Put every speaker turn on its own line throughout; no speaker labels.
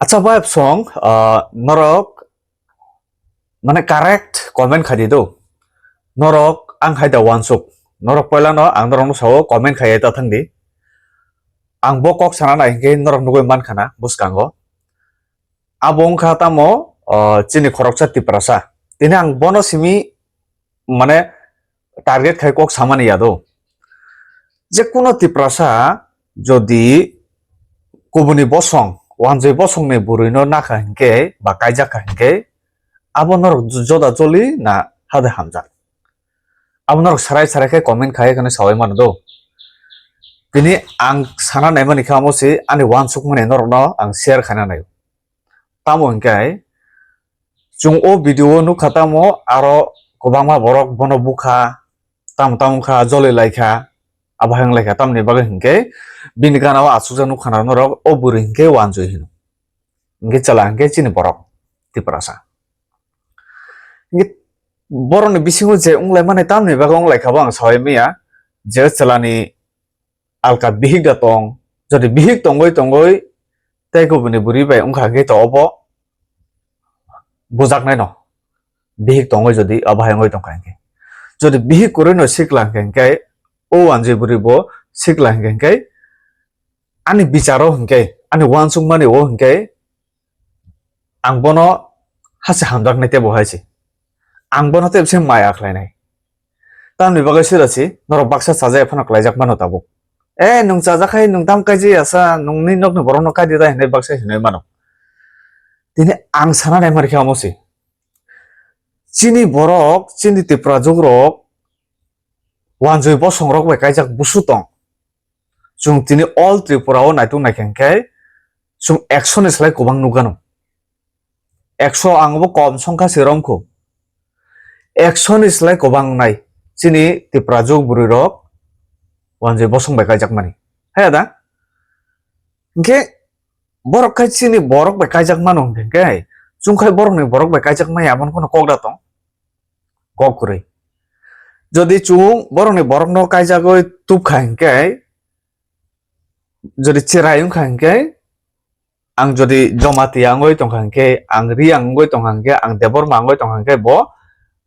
Acha vibe song norok মানে correct comment khadi do norok ang haida wansuk norok poila no ang norok no sawo comment khaya ta thangdi ang bokok sana na ke norok nugoi man khana buskango abong khata mo chini khoroksa tiprasa tini ang bono simi মানে target খাই cock সামানি ইয়াদো যে কোনো তিপ্রাসা যদি কুবুনি বসং ওয়ানজয় বসংনি বুরুইনো নাখা হিনকে বা কাইজাকা হিনকে আবনর জদা জলি না হাদে হামজা আবনর সারাই সারাইকে comment খাই এখানে সবাই মানো দো তিনি আং সানা নাইমানি খামোসি আনি ওয়ান সুক মানে নরনো আং শেয়ার খানা নাই তামো হিনকাই জুং ও ভিডিও নু খাতামো আরো গোবাংমা বরক বনো বুখা tam tam kha jole laikha abahang laikha tamni baga hingke bini gana wa asuja nu khana no rok o buri hingke wanjoi hinu hingke chala hingke chini borok tiprasa hingke borok ni bisingo je unglai mane tamni baga unglai kha bang sawai meya je chalani alka bihik da tong jodi bihik tongoi tei ko bini buri bai ungkha ge to obo bujak nai no bihik tongoi jodi abahang oi tongkha hingke যদি বিহি করে ন শিখলাম কেনকাই ও আনজে বুড়িব শিখলাম কেনকাই আনি বিচারও হংকাই আনি one সুং মানে ও হংকাই আং বন হাসে হামদাক নাইতে বহাইছি আং বন হতে এসে মায়া খাইনাই তামনি বাগै সিরাছি নর বাক্সা সাজায় ফানা ক্লাইজাক মানো তাবো এ নং চাজাখাই নং দাম কাইজি আসা নংনি নকনো বরং ন কাইদি দাই হেনে বাক্সা হিনে মানো তিনি আং সানা নাই মারি খামোসি chini borok chini tipra jogrok wanjoi bosong rok bai kaijak busutong chung tini all tripura o naitung naikengkai chung 100 ni slai kobang nugano 100 angbo kom songkha siromkho 100 ni slai kobang nai chini tipra jog buri rok wanjoi bosong bai kaijak mani hai da ke borok kai chini borok bai kaijak mano hengkai chung khai borok ni borok bai kaijak mai abon kono kokda tong kok kurei যদি চুং বরংনি বরং ন কাইজাগৈ তুপ খাইংকাই যদি চিরাইং খাইংকাই আং যদি জমাতি আংগৈ তংখাংকে আং রি আংগৈ তংখাংকে আং দেবর মাংগৈ তংখাংকে ব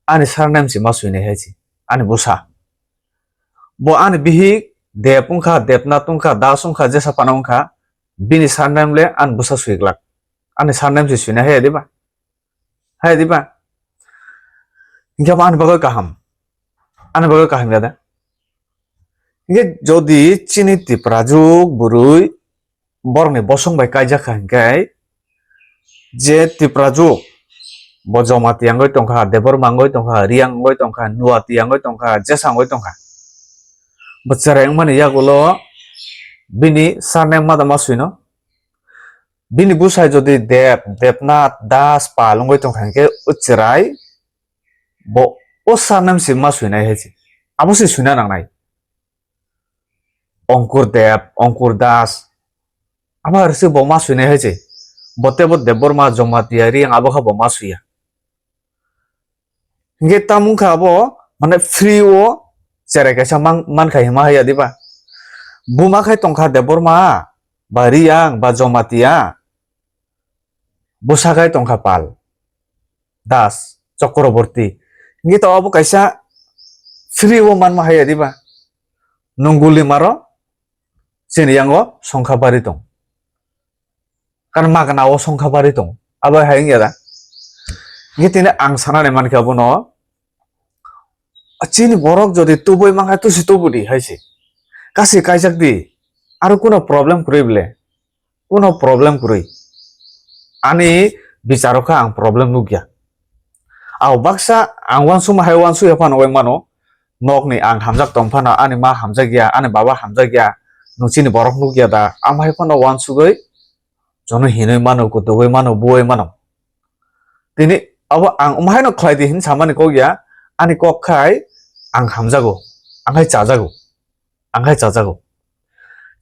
আনি সারনাম সিমা সুইনে হেছি আনি বুসা ব আনি বিহি দেপুংখা দেপনা তুংখা দাসুংখা জেসা পানাংখা বিনি সারনামলে আন বুসা সুইগলাক আনি সারনাম সি সুইনে হে দিবা ইনকা মান বাগৈ কাহাম ane bagai kaham ada. Ini jadi cini tiprajuk burui borong ni bosong bai kaijak hangkai je tiprajuk bojomati angoi tongkha debor mangoi tongkha riang angoi tongkha nuati angoi tongkha jesa angoi tongkha bachara yang mani yagulo bini sarnem madama suino bini busai jadi depnat das palungoi tongkha hangke uchirai bo o sarnam simma suinai heci abo si suina nangnai অঙ্কুর দেব অঙ্কুর দাস আমার সে বোমা সুইনে হয়েছে বতে বত দেবর মা জমা তিয়ারি আবো খা বোমা সুইয়া গে তামুং খাবো মানে ফ্রি ও চেরে কাছা মান খাই হিমা হইয়া দিবা বুমা খাই টংখা দেবর মা বা রিয়াং বা জমা তিয়া বসা খাই টংখা পাল Das Chakraborty gitu abu kaisa free woman mahaya diba nungguli maro sini yango songkha bari tong kan magna o songkha bari tong aba hayeng yada gitine ang sana ne man ka buno chini borok jodi tuboi mangha tusi tubudi haisi kasi kaijak di aru kono problem kuribলে kono problem kurui ani bicharoka ang problem nugya aw baksa ang wansu mahai wansu yapan oi mano nok ni ang hamjak tongphana ani ma hamjagya ani baba hamjagya nuchini borok nugya da amhai phano wansu goi jono hinoi mano ko doi mano boi mano tini abo ang umhai no khlai di hin samani ko gya ani kok khai ang hamjago anghai chajago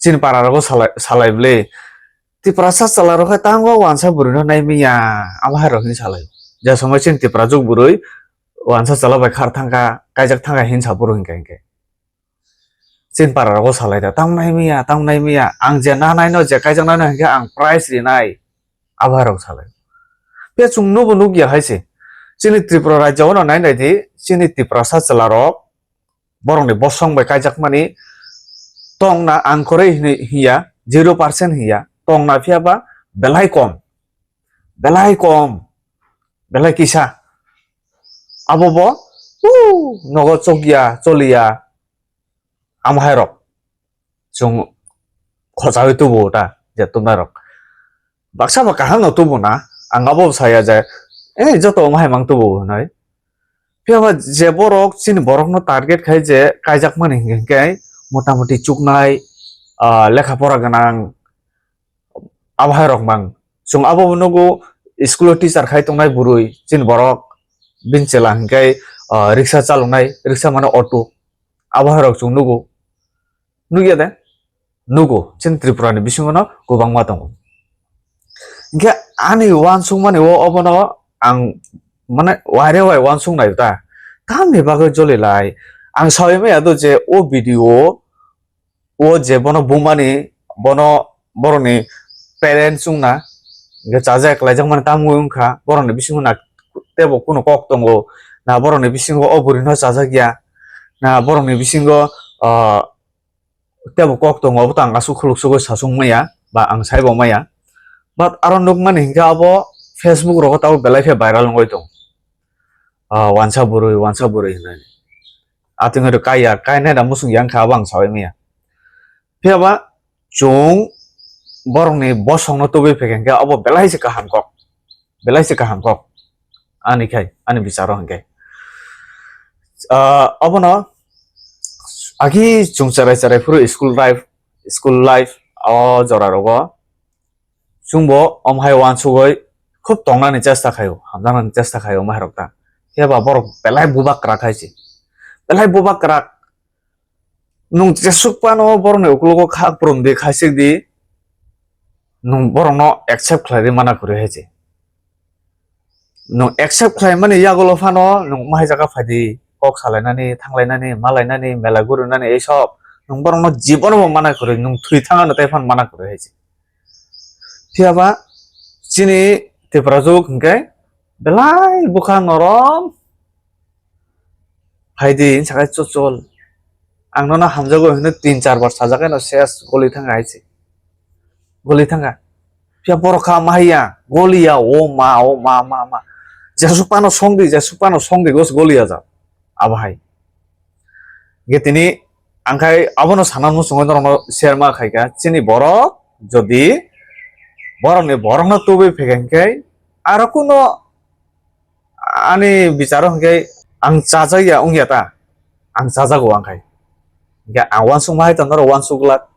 chin pararago salai ble ti prasa salaro kha tangwa wansa burino naimiya amhai ro hin salai ja সময় চিন তিপ্রাজুক বুরুই ওয়ানসা চালাবাই খার thangka কাইজাক thangka হিনসা Bru হিনকা হিনকে চিন পারারাগো সালাইदा ताम नाय मिया आं जे ना नाय न जे काइजाक नाय हिनके आं प्राइस रि नाय abha rok salai pe chung no bunu gya haise chini Tripura rajya no nai nai di chini Tripura sa chala rok borong ni bosong bai kaijak mani tong na angkore hiya 0% hiya tong na phia ba belai kom belai kisa abo bo nogo chogya cholia amhai rok chung khojawi tubu ta je tumna rok baksa ba kahang no tubu na angabo saya je joto amhai mang tubu nai phia ba je borok chini borok no target khai je kaijak mani hingkai motamoti chuknai lekha pora ganang amhai rok mang chung abo nogo school teacher khai tongnai burui chin borok binchela hingkai rickshaw chalongnai rickshaw mane auto abhai rok chung nugo nugya de nugo chin Tripura ni bisingo no gobangma tongo hingke ani wansung mane o obono ang mane ware wai wansung nai ta tamni bagoi jolilai ang sawi me ado je o video o je bono bumani bono boroni parents sungna hingke chajak laijak mane tamu ungkha boroni bisingo na tebo kuno kok tongo na boroni bisingo o buri no chajakya na boroni bisingo tebo kok tongo obo ang asu khuluk sugo sasung maya ba ang saibo maya but aron nukmani hingke abo Facebook rogo tabo belai phe viral ngoi tong wansa burui hinai atingo do kaya kainai da musung yang kha bang sawi maya phe ba chung boroni bosong no tobe phekengke abo belai se kaham kok ani khai ani bicharo hingke abono agi chung charai puru school life o jora rogo chungbo omhai wansugoi khub tongnani chesta khayo hamjanani chesta khayo omhai rokta heba borok belai bubak krak khaisi belai bubak krak nung jesuk pano borone uklogo khak prom de khaisik di nung borokno accept khlai mana kure haisi nung accept khlai mani yagolo phano nung mahai jaga phadi kok salainani thanglainani malainani mela gurunani ei sob nung borokno jibono mana kure nung thui thangano tai phan mana kure haisi thiaba chini Tripura juk hingke belai bukha norom haidi sakai chochol angno na hamjago hino 3-4 bar sajakai no ses goli thanga haisi goli thanga phia borokha mahia golia o ma jesupano songdi gos golia ja abahai getini angkai abono sanamno songo no share ma khaika chini borok jodi borokni borokno tobe phekengkai aro kuno ani bicharo hingkai ang chajaya ungya ta ang chajago angkai hingke ang wansung mahai tanaro wansuglat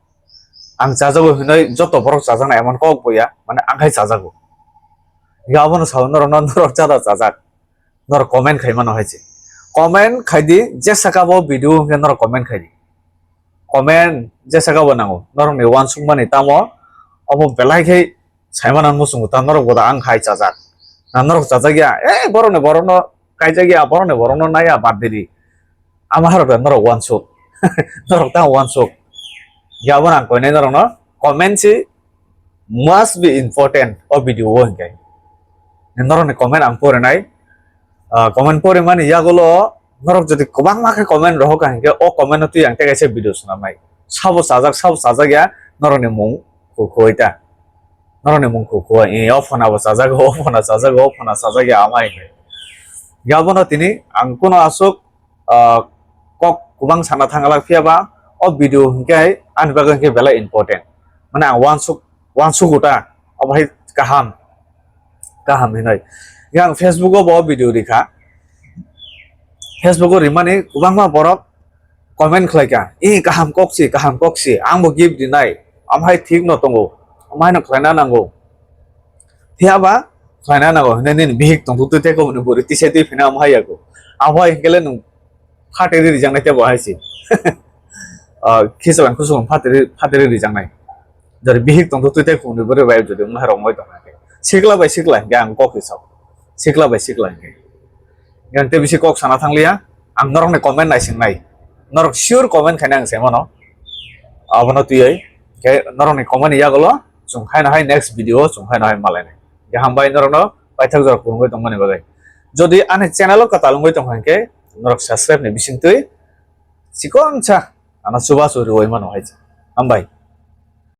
ang chajago hinai joto borok chajana emon kok boya mane angkai chajago hingke abono saunoro norok chada chajak nor comment khaimano haisi comment khaidi jesaka bo video hingke nor comment khaidi comment jesaka bo nango norokni wansung mani tamo obo belai khai saimanan musung ta norok boda ang khai chajak na norok chajagya borokno kaijagya borokno naya badiri amahar da norok wansuk norok ta wansuk yabon ang koine norok no comment si must be important o video hingke norok ni comment ang pore nai comment pore mani yagulo norok jodi kobang ma comment rohoka hingke o comment tu yang tege video sunamai sabo sajagya norok ni mung khoita norok ni mung khoi ofona bo ofona sajagya amai yabono tini ang kuno asuk kok kubang sana thangalak phiaba o video hingke ani baga hingke belai important mane ang wansuk uta obai kaham hinai yang Facebook o bo video dikha Facebook o rimani kubangma borok comment khlaika kaham koksi angbo gift dinai amhai thik no tongo amhai no khlaina nango thiaba khlaina nango nenin bihik tongtu te ko ni buri tise ti phina amhai yago amhai hingele nung phateri rijangnai te bo haisi khisaban khusung phateri rijangnai dari bihik tongtu te ko ni buri bai jodi amhai romoi tonga sikla hingke ang kok hisap sikla hingke yang te bisi kok sana thanglia ang norok ni comment nai norok sure comment khaina ang semono abono tuyai ke norok ni comment yagolo chung hai next video chung hai malai hambai norok paithak jor pungoi tongmani bagai jodi ani channel ka talungoi tonghanke norok subscribe ni bisingtui sikon cha ana suba suri oimano haija hambai